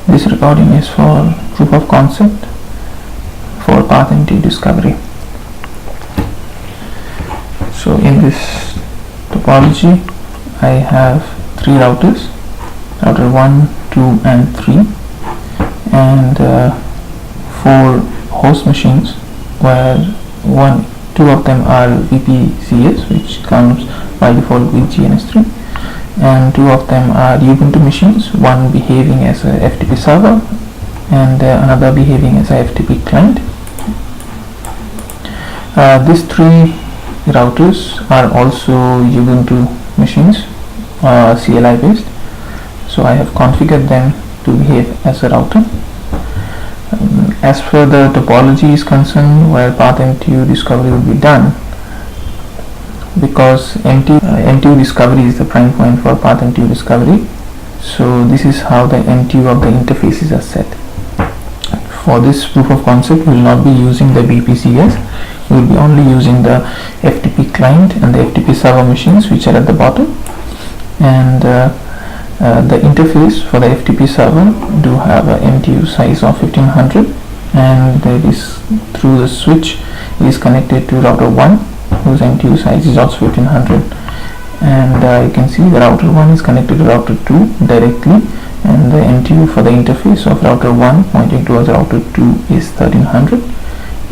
This recording is for proof of concept for Pmtud discovery. So in this topology I have three routers, router 1, 2 and 3, and four host machines where two of them are VPCs, which comes by default with GNS3, and two of them are Ubuntu machines, one behaving as a FTP server and another behaving as a FTP client. These three routers are also Ubuntu machines, CLI based, so I have configured them to behave as a router. As for the topology is concerned, where Pmtud discovery will be done, because Mtu discovery is the prime point for Pmtud discovery, so this is how the Mtu of the interfaces are set. For this proof of concept, we will not be using the VPCs, we will be only using the FTP client and the FTP server machines, which are at the bottom, and the interface for the FTP server do have a MTU size of 1500, and that is through the switch is connected to router 1, whose MTU size is also 1500, and you can see the router 1 is connected to router 2 directly, and the MTU for the interface of router 1 pointing towards router 2 is 1300,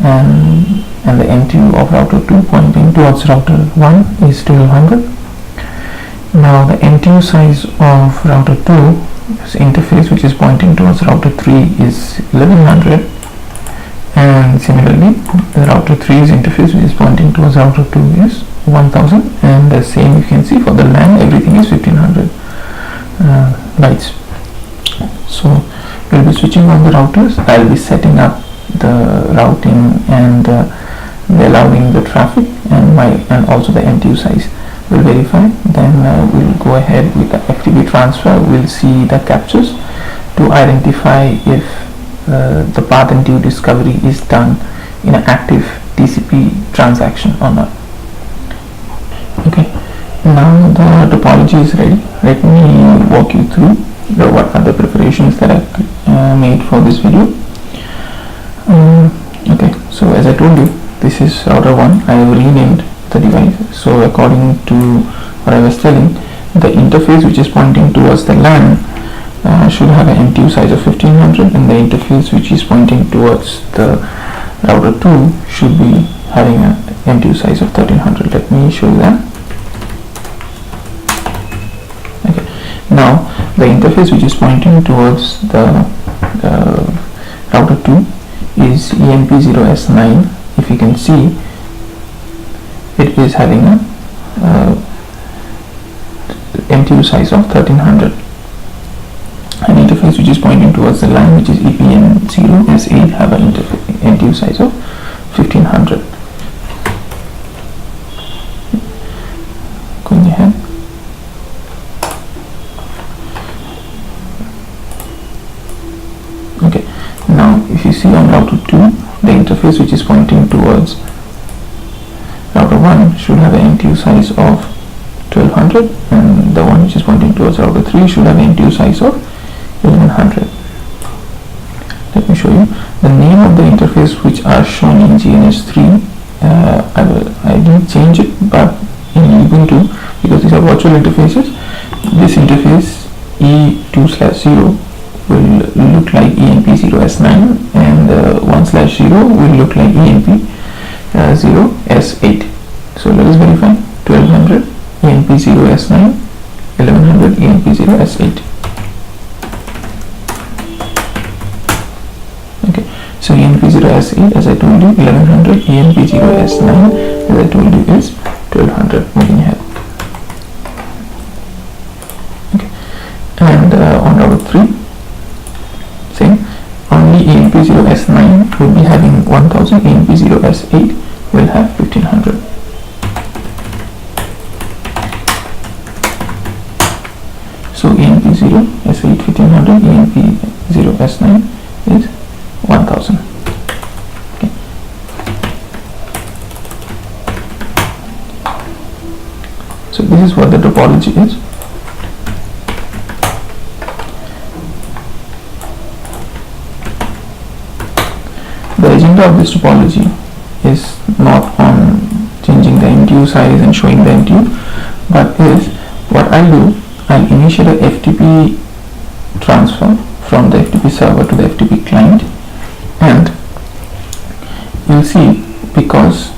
and the MTU of router 2 pointing towards router 1 is 1200. Now the MTU size of router 2's interface, which is pointing towards router 3, is 1100, and similarly the router 3's interface, which is pointing towards router 2, is 1000, and the same you can see for the LAN, everything is 1500 bytes. So we'll be switching on the routers. I'll be setting up the routing and allowing the traffic and also the MTU size. We'll verify, then we'll go ahead with the FTP transfer. We'll see the captures to identify if the Pmtud discovery is done in an active TCP transaction or not. Okay, now the topology is ready. Let me walk you through what are the preparations that I made for this video. Okay, so as I told you, this is router 1. I have renamed the device. So according to what I was telling, the interface which is pointing towards the LAN should have an MTU size of 1500, and the interface which is pointing towards the router 2 should be having an MTU size of 1300. Let me show you that. Okay, now the interface which is pointing towards the router 2 is EMP0S9. If you can see, it is having a MTU size of 1300. An interface which is pointing towards the LAN, which is EPN0S8, have an MTU size of 1500. Going ahead. Okay, now if you see on router 2, the interface which is pointing towards router 1 should have an MTU size of 1200, and the one which is pointing towards router 3 should have an MTU size of 1100. Let me show you the name of the interface which are shown in GNS3. I didn't change it, but in Ubuntu, because these are virtual interfaces, this interface E2/0 will look like EMP0S9, and 1/0 will look like EMP0S8. So let us verify. 1200 EMP0S9, 1100 EMP0S8. Okay, so EMP0S8, as I told you, 1100, EMP0S9, as I told you, is 1200. Moving ahead. Okay, and on router 3, same. Only EMP0S9 will be having 1000, EMP0S8 will have 1500. So EMP0S8 1500, EMP0S9 is 1000. Okay. So this is what the topology is. The agenda of this topology is not on changing the MTU size and showing the MTU, but is what I'll do, I'll initiate a FTP transfer from the FTP server to the FTP client, and you'll see, because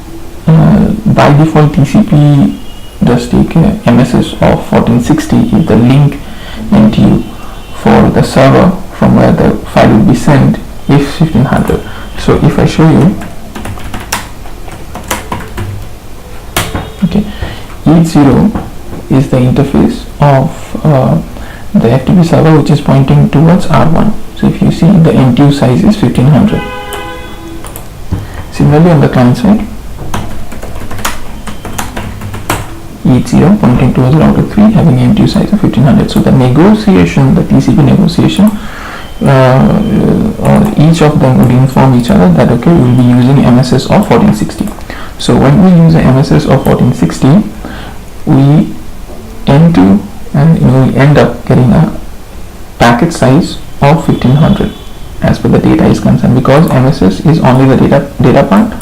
by default TCP does take a MSS of 1460 if the link MTU for the server from where the file will be sent is 1500. So if I show you, okay, E0 is the interface of the FTP server, which is pointing towards R1. So if you see, the MTU size is 1500. Similarly on the client side, E0 pointing towards router 3 having MTU size of 1500. So the negotiation, the TCP negotiation, each of them would inform each other that okay, we will be using MSS of 1460. So when we use a MSS of 1460, we tend to, and we end up getting a packet size of 1500 as per the data is concerned. Because MSS is only the data part,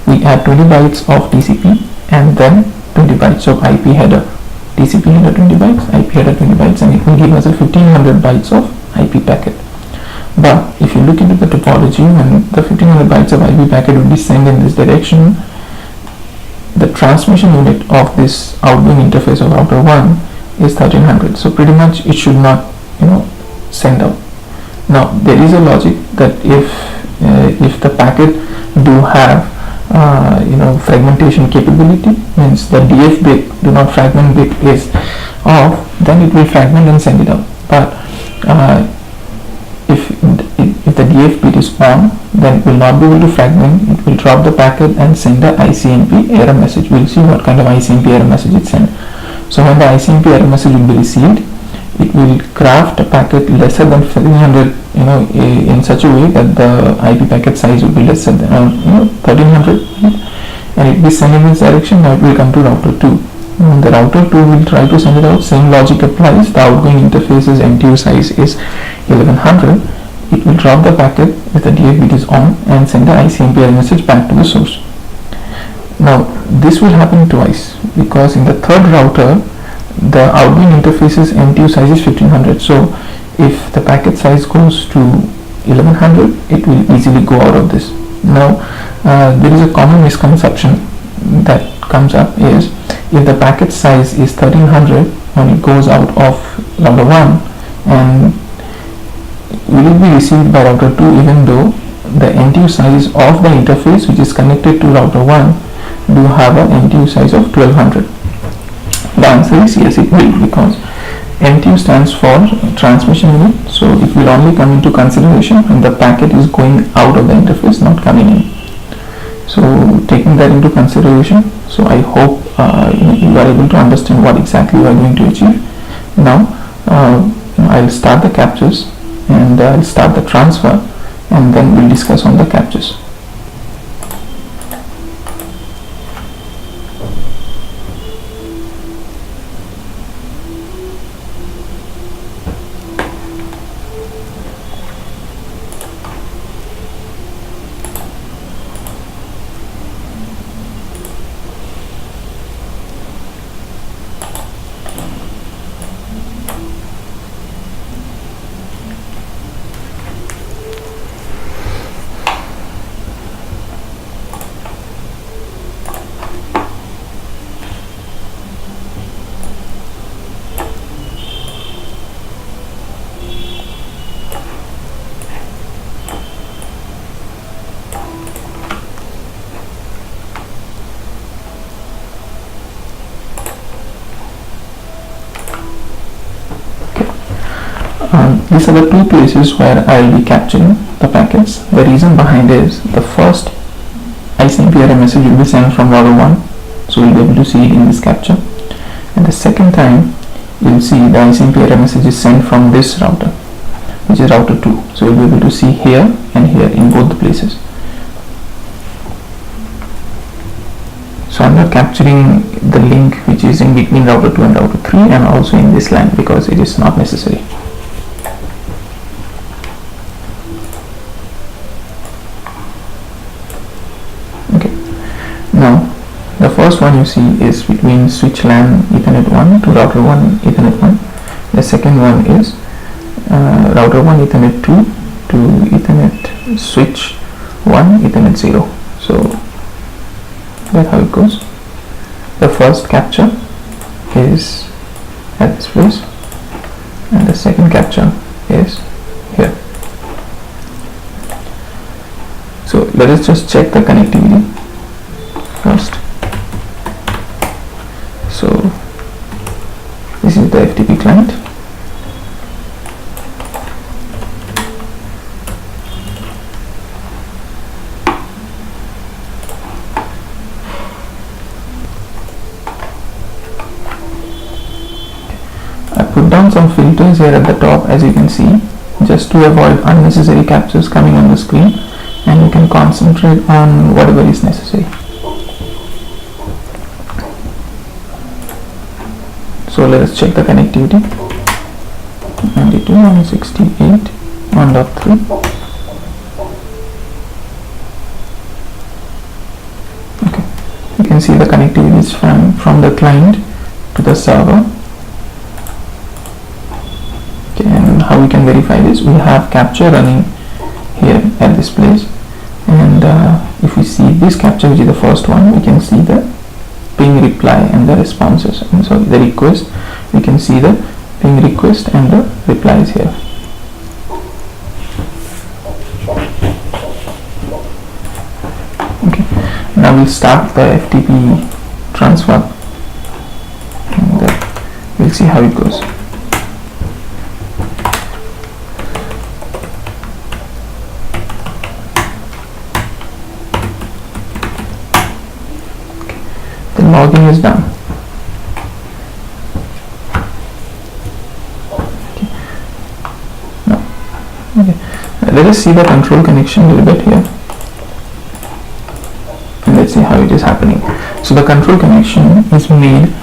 we add 20 bytes of TCP and then 20 bytes of IP header. TCP header 20 bytes, IP header 20 bytes, and it will give us a 1500 bytes of IP packet. But if you look into the topology, when the 1500 bytes of IP packet will be sent in this direction, the transmission unit of this outgoing interface of router 1 is 1300. So pretty much it should not send out. Now there is a logic that if the packet do have fragmentation capability, means the DF bit, do not fragment bit, is off, then it will fragment and send it out. But if the DF bit is on, then it will not be able to fragment. It will drop the packet and send the ICMP error message. We'll see what kind of ICMP error message it sends. So when the ICMP error message will be received, it will craft a packet lesser than 1300, in such a way that the IP packet size will be lesser than 1300, and it will be sent in this direction. Now it will come to router 2. The router 2 will try to send it out. Same logic applies. The outgoing interface's MTU size is 1100. It will drop the packet if the DF bit is on and send the ICMP error message back to the source. Now this will happen twice, because in the third router the outgoing interface's MTU size is 1500. So if the packet size goes to 1100, it will easily go out of this. Now there is a common misconception that comes up is, if the packet size is 1300 when it goes out of router 1, and will it be received by router 2 even though the MTU size of the interface which is connected to router 1 do have an MTU size of 1200? The answer is yes, it will, because MTU stands for transmission unit, so it will only come into consideration when the packet is going out of the interface, not coming in. So taking that into consideration, so I hope you are able to understand what exactly we are going to achieve. Now I'll start the captures and I'll start the transfer, and then we'll discuss on the captures. These are the two places where I will be capturing the packets. The reason behind is, the first ICMP error message will be sent from router 1, so we'll be able to see it in this capture, and the second time you'll see the ICMP error message is sent from this router, which is router 2, so you'll be able to see here and here in both the places. So I'm not capturing the link which is in between router 2 and router 3, and also in this LAN, because it is not necessary. first one you see is between switch LAN Ethernet 1 to router 1 Ethernet 1. The second one is router 1 Ethernet 2 to Ethernet switch 1 Ethernet 0. So that's how it goes. The first capture is at this place and the second capture is here. So let us just check the connectivity first. So this is the FTP client. I put down some filters here at the top, as you can see, just to avoid unnecessary captures coming on the screen, and you can concentrate on whatever is necessary. So let us check the connectivity. 92.168 1.3. Okay, you can see the connectivity is from the client to the server. Okay, and how we can verify this? We have capture running here at this place, and if we see this capture, which is the first one, we can see the ping reply and the responses, and so the request, we can see the ping request and the replies here. Okay, now we'll start the FTP transfer and we'll see how it goes. Logging is done. Okay. No. Okay. Let us see the control connection a little bit here, and let's see how it is happening. So the control connection is made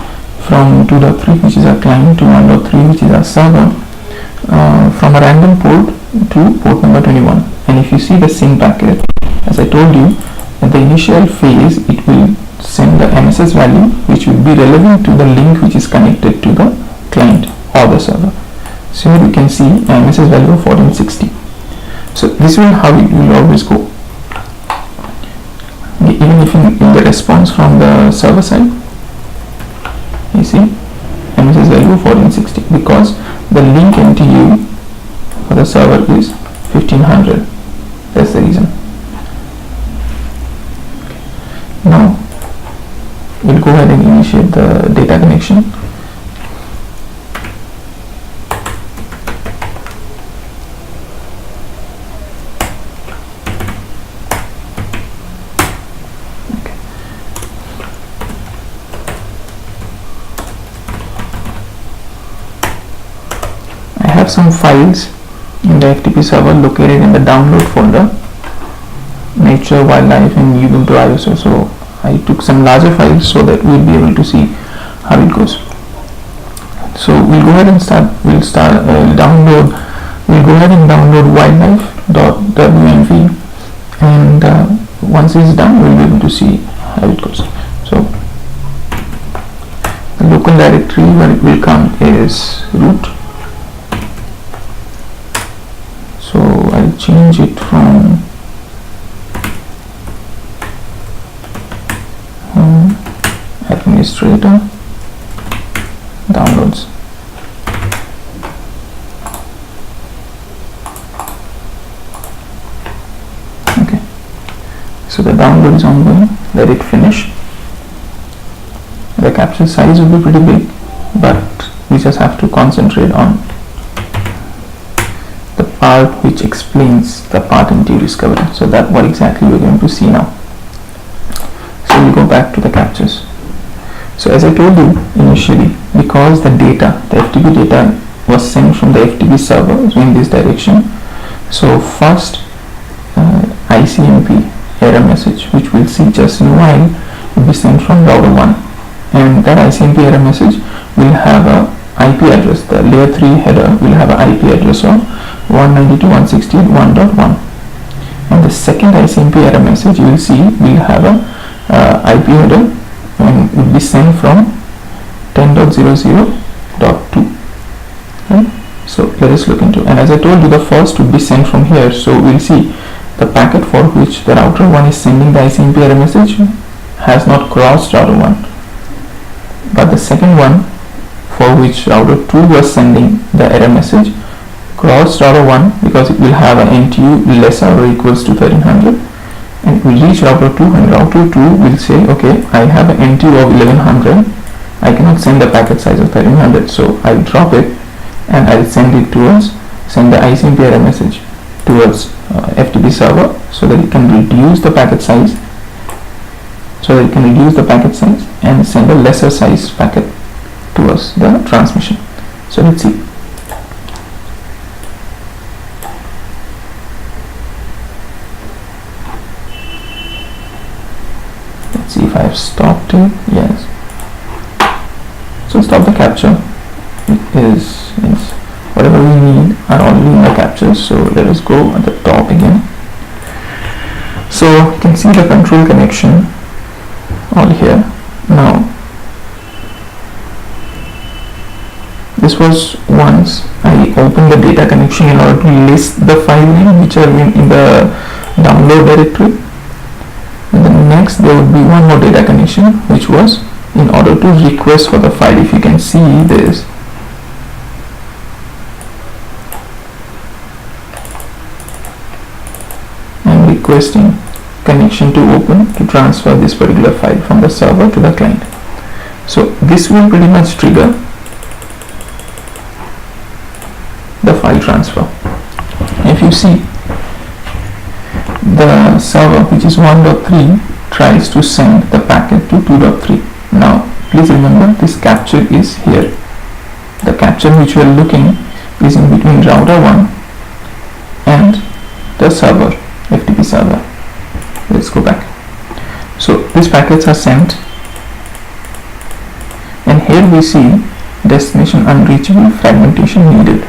from 2.3, which is our client, to 1.3, which is our server, from a random port to port number 21. And if you see the sync packet, as I told you, at the initial phase it will send the MSS value which will be relevant to the link which is connected to the client or the server. So here we can see MSS value of 1460. So this will how it will always go. Even if in the response from the server side, you see MSS value of 1460, because the link NTU for the server is 1500. That's the reason. Now we'll go ahead and initiate the data connection. Okay. I have some files in the FTP server located in the download folder, nature, wildlife, and Ubuntu ISO. So I took some larger files so that we'll be able to see how it goes. So we'll go ahead and we'll go ahead and download wildlife.wmv, and once it's done we'll be able to see how it goes. So the local directory where it will come is root. So I'll change it from administrator downloads. Okay, so the download is ongoing. Let it finish. The capture size will be pretty big, but we just have to concentrate on the part which explains the Pmtud discovery. So that's what exactly we're going to see now. So we'll go back to the captures. So as I told you initially, because the data, the FTP data was sent from the FTP server in this direction, so first ICMP error message, which we'll see just in a while, will be sent from router 1, and that ICMP error message will have a IP address. The layer 3 header will have an IP address of 192.168.1.1, and the second ICMP error message you will see will have a IP header point would be sent from 10.00.2. Right? So let us look into, and as I told you, the first would be sent from here. So we'll see the packet for which the router 1 is sending the ICMP error message has not crossed router 1, but the second one for which router 2 was sending the error message crossed router 1, because it will have an NTU lesser or equals to 1300, and it will reach router 2, and router 2 will say, okay, I have an NTU of 1100, I cannot send the packet size of 1300, so I'll drop it and I'll send the ICMP error message towards FTP server, so that it can reduce the packet size, and send a lesser size packet towards the transmission. So let's see. Let's see if I have stopped it. Yes. So stop the capture. It is whatever we need are already in the capture. So let us go at the top again. So you can see the control connection all here. Now this was once I opened the data connection in order to list the file name which are in the download directory, and then next there would be one more data connection which was in order to request for the file. If you can see this, I'm requesting connection to open to transfer this particular file from the server to the client. So this will pretty much trigger the file transfer. If you see, the server, which is 1.3, tries to send the packet to 2.3. Now please remember, this capture is here. The capture which we are looking is in between router 1 and the server, FTP server. Let's go back. So these packets are sent, and here we see destination unreachable, fragmentation needed.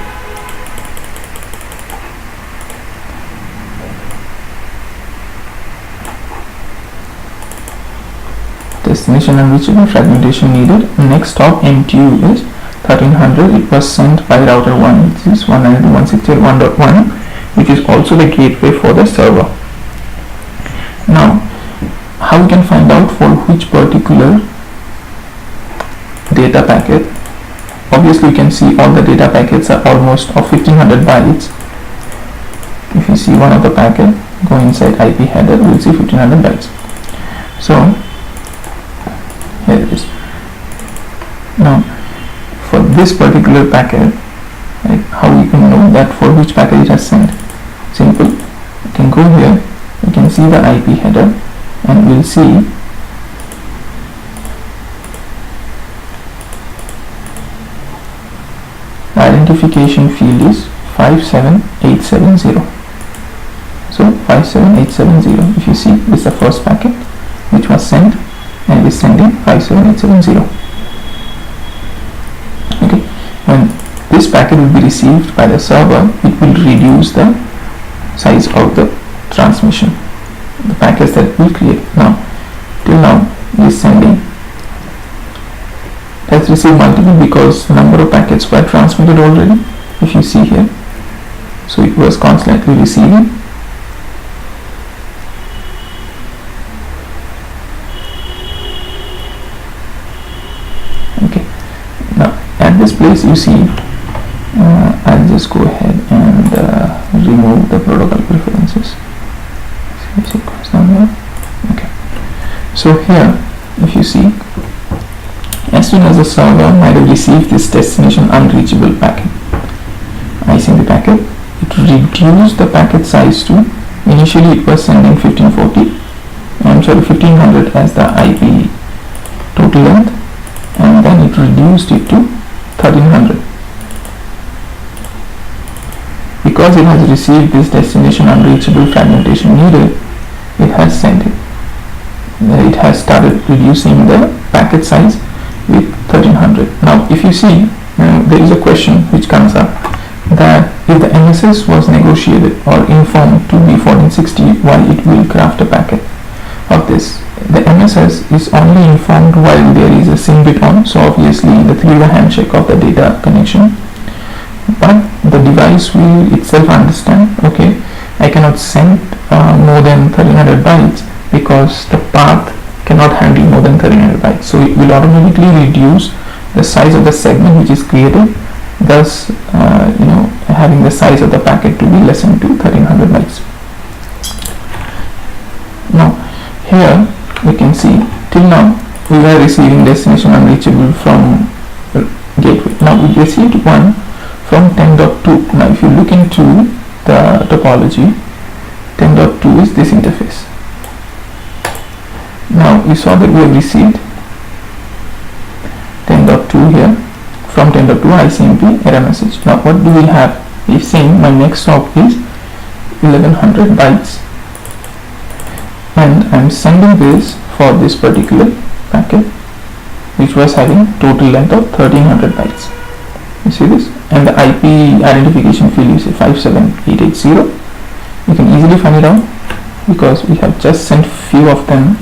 Destination unreachable, fragmentation needed. Next stop MTU is 1300. It was sent by router 1, which is 192.168.1.1, which is also the gateway for the server. Now, how we can find out for which particular data packet? Obviously, you can see all the data packets are almost of 1500 bytes. If you see one of the packet go inside IP header, we'll see 1500 bytes. So here it is. Now, for this particular packet, right, how you can know that for which packet it has sent? Simple. You can go here. You can see the IP header, and we'll see the identification field is 57870. So 57870. If you see, this is the first packet which was sent, and it is sending 57870. Okay, when this packet will be received by the server, it will reduce the size of the transmission, the packets that it will create. Now, till now it is sending. Let's receive multiple because the number of packets were transmitted already. If you see here, so it was constantly receiving. Okay, now at this place you see, I'll just go ahead and remove the protocol preferences. Okay, so here if you see, as soon as the server might have received this destination unreachable packet, ICMP packet, it reduced the packet size to, initially it was sending 1500 as the IP total length, and then it reduced it to 1300. Because it has received this destination unreachable, fragmentation needed, it has sent it. It has started reducing the packet size with 1300. Now if you see, there is a question which comes up, that if the MSS was negotiated or informed to B1460, why it will craft a packet of this the MSS is only informed while there is a SYN bit on, so obviously the 3-way handshake of the data connection, but the device will itself understand, okay, I cannot send more than 1300 bytes because the path cannot handle more than 1300 bytes, so it will automatically reduce the size of the segment which is created, thus having the size of the packet to be less than 1300 bytes. Now here we can see till now we were receiving destination unreachable from gateway. Now we received one from 10.2. Now if you look into the topology, 10.2 is this interface. Now you saw that we have received 10.2 here from 10.2 ICMP error message. Now what do we have? If saying my next stop is 1100 bytes and I'm sending this for this particular packet which was having total length of 1300 bytes. You see this? And the IP identification field is 57880. You can easily find it out because we have just sent few of them.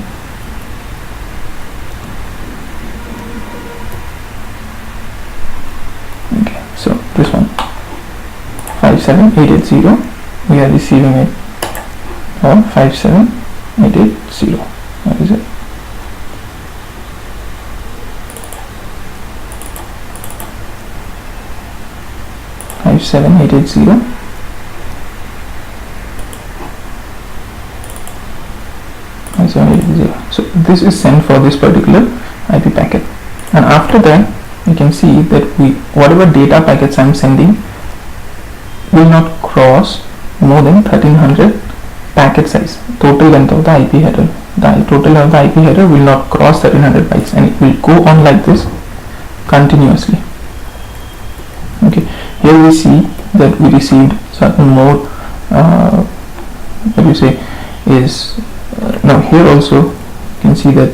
Okay, so this one 57880, we are receiving it or 57880. What is it? So this is sent for this particular IP packet, and after that you can see that whatever data packets I am sending will not cross more than 1300 packet size. Total length of the IP header, the total length of the IP header will not cross 1300 bytes, and it will go on like this continuously. Okay, here we see that we received certain more now here also you can see that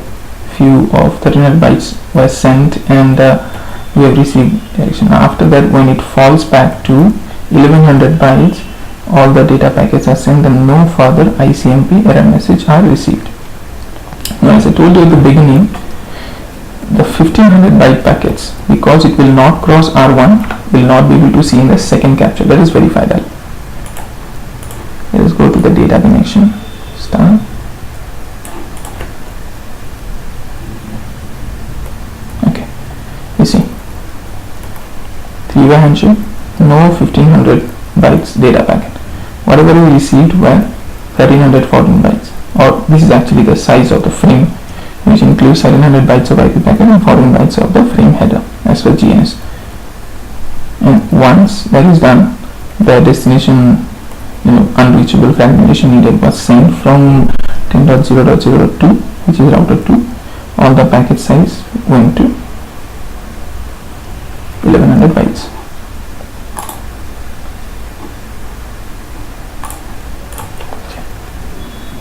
few of 1300 bytes were sent, and we have received direction. After that, when it falls back to 1100 bytes, all the data packets are sent and no further ICMP error message are received. Now as I told you at the beginning, the 1500 byte packets, because it will not cross R1, will not be able to see in the second capture. Let us verify that. Let us go to the data connection start. Okay, you see 3-way handshake, no 1500 bytes data packet. Whatever we received were 1314 bytes, or this is actually the size of the frame, which includes 1300 bytes of IP packet and 14 bytes of the frame header as per GNS. And once that is done, the destination unreachable fragmentation needed was sent from 10.0.0.2, which is router 2. All the packet size went to 1100 bytes.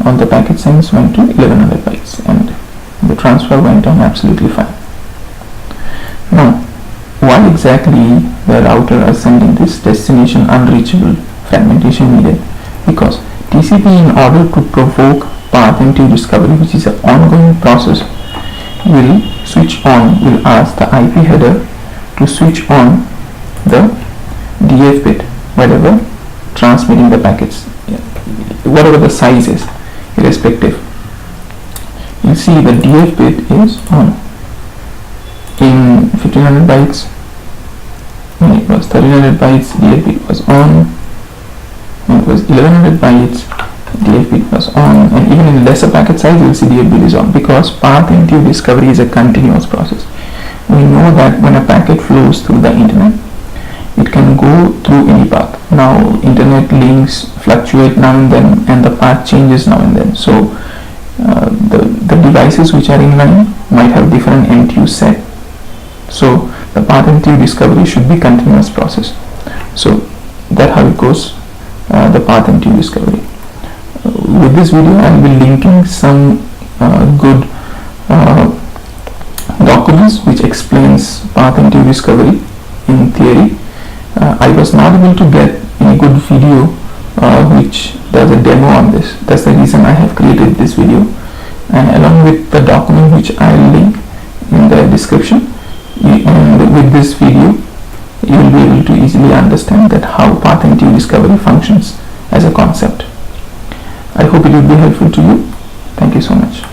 All the packet size went to 1100 bytes, and the transfer went on absolutely fine. Now, why exactly the router are sending this destination unreachable fragmentation needed? Because TCP, in order to provoke Pmtud discovery, which is an ongoing process, will ask the IP header to switch on the DF bit whenever transmitting the packets, whatever the size is, irrespective. You see the DF bit is on. In 1500 bytes, when it was 1300 bytes, DF bit was on. When it was 1100 bytes, DF bit was on, and even in lesser packet size, you will see DF bit is on, because Pmtud discovery is a continuous process. We know that when a packet flows through the internet, it can go through any path. Now internet links fluctuate now and then, and the path changes now and then. So the devices which are in line might have different MTU set. So the Pmtud discovery should be continuous process. So that's how it goes, the Pmtud discovery. With this video, I will be linking some good documents which explains Pmtud discovery in theory. I was not able to get any good video which does a demo on this. That's the reason I have created this video. and along with the document which I'll link in the description, and with this video you will be able to easily understand that how PathMTU discovery functions as a concept. I hope it will be helpful to you. Thank you so much.